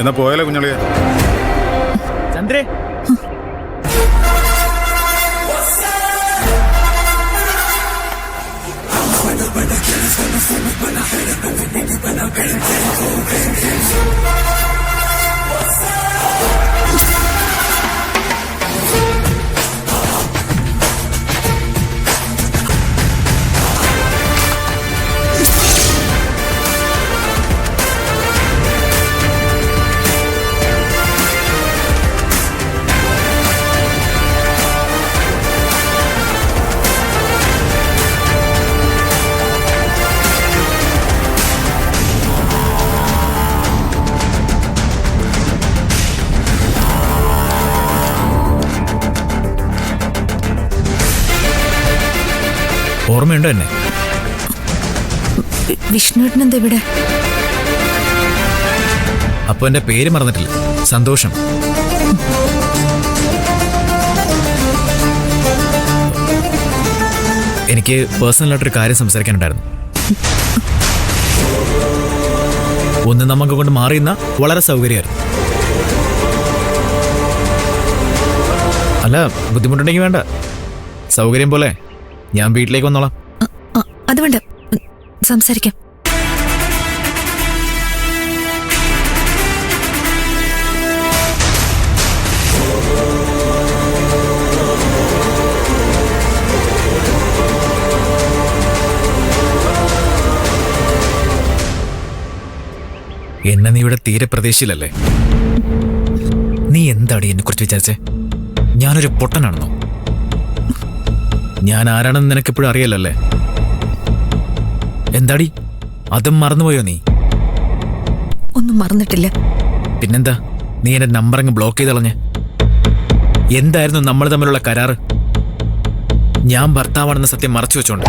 എന്നാ പോയാലോ കുഞ്ഞളിയ? ചന്ദ്രേ, ഓർമ്മയുണ്ടോ എന്നെ? വിഷ്ണുവേട്ടൻ എന്താ ഇവിടെ? അപ്പൊ എന്റെ പേര് മറന്നിട്ടില്ല. സന്തോഷം. എനിക്ക് പേഴ്സണലായിട്ടൊരു കാര്യം സംസാരിക്കാനുണ്ടായിരുന്നു. ഒന്ന് നമുക്ക് കൊണ്ട് മാറിയുന്ന വളരെ സൗകര്യമായിരുന്നു. അല്ല, ബുദ്ധിമുട്ടുണ്ടെങ്കിൽ വേണ്ട, സൗകര്യം പോലെ ഞാൻ വീട്ടിലേക്ക് വന്നോളാം. അത് വേണ്ട, സംസാരിക്കാം. എന്നെ നീ ഇവിടെ തീരെ പ്രതീക്ഷയില്ലല്ലേ? നീ എന്താടി എന്നെ കുറിച്ച് വിചാരിച്ചേ? ഞാനൊരു പൊട്ടനാണെന്നോ? ഞാൻ ആരാണെന്ന് നിനക്കെപ്പോഴും അറിയാലല്ലേ? എന്താടി, അതും മറന്നുപോയോ നീ? ഒന്നും മറന്നിട്ടില്ല. പിന്നെന്താ നീ എന്റെ നമ്പർ അങ്ങ് ബ്ലോക്ക് ചെയ്ത് കളഞ്ഞേ? എന്തായിരുന്നു നമ്മൾ തമ്മിലുള്ള കരാറ്? ഞാൻ ഭർത്താവാണെന്ന സത്യം മറച്ചു വെച്ചോണ്ട്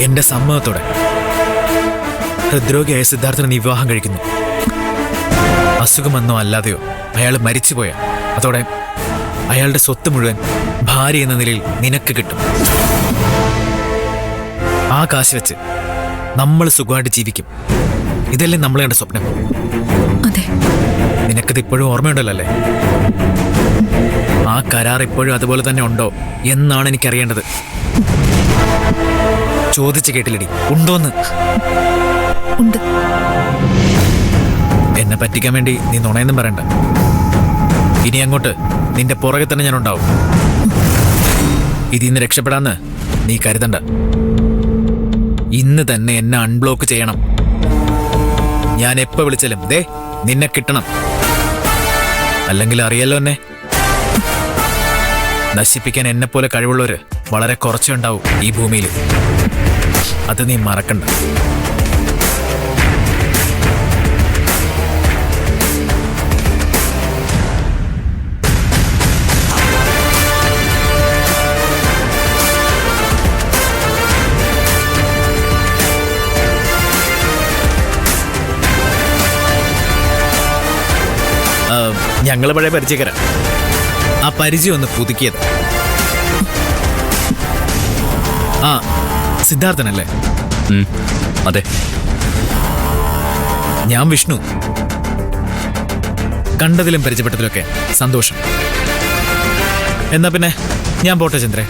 എന്റെ സമ്മതത്തോടെ ഹൃദ്രോഗിയായ സിദ്ധാർത്ഥനെ നീ വിവാഹം കഴിക്കുന്നു. അസുഖമെന്നോ അല്ലാതെയോ അയാൾ മരിച്ചുപോയ അതോടെ അയാളുടെ സ്വത്ത് മുഴുവൻ ഭാര്യ എന്ന നിലയിൽ നിനക്ക് കിട്ടും. ആ കാശ് വെച്ച് നമ്മൾ സുഖമായിട്ട് ജീവിക്കും. ഇതല്ലേ നമ്മൾ കണ്ട സ്വപ്നം? അതെ. നിനക്കത് ഇപ്പോഴും ഓർമ്മയുണ്ടല്ലോ അല്ലേ? ആ കരാർ ഇപ്പോഴും അതുപോലെ തന്നെ ഉണ്ടോ എന്നാണ് എനിക്കറിയേണ്ടത്. ചോദിച്ചു കേട്ടില്ലടി, ഉണ്ടോന്ന്? ഉണ്ട്. എന്നെ പറ്റിക്കാൻ വേണ്ടി നീ നുണയൊന്നും പറയണ്ട. ഇനി അങ്ങോട്ട് നിന്റെ പുറകെ തന്നെ ഞാൻ ഉണ്ടാവും. ഇതിൽ നിന്ന് രക്ഷപ്പെടാന്ന് നീ കരുതണ്ട. ഇന്ന് തന്നെ എന്നെ അൺബ്ലോക്ക് ചെയ്യണം. ഞാൻ എപ്പോ വിളിച്ചാലും ദേ നിന്നെ കിട്ടണം. അല്ലെങ്കിൽ അറിയാലോ എന്നെ നശിപ്പിക്കാൻ എന്നെ പോലെ കഴിവുള്ളവര് വളരെ കുറച്ചേ ഉണ്ടാവും ഈ ഭൂമിയിൽ. അത് നീ മറക്കണ്ട. ഞങ്ങൾ പഴയ പരിചയക്കാരാ. ആ പരിചയം ഒന്ന് പുതുക്കിയത്. ആ സിദ്ധാർത്ഥനല്ലേ? അതെ. ഞാൻ വിഷ്ണു. കണ്ടതിലും പരിചയപ്പെട്ടതിലൊക്കെ സന്തോഷം. എന്നാ പിന്നെ ഞാൻ പോട്ടെ ചന്ദ്രേ.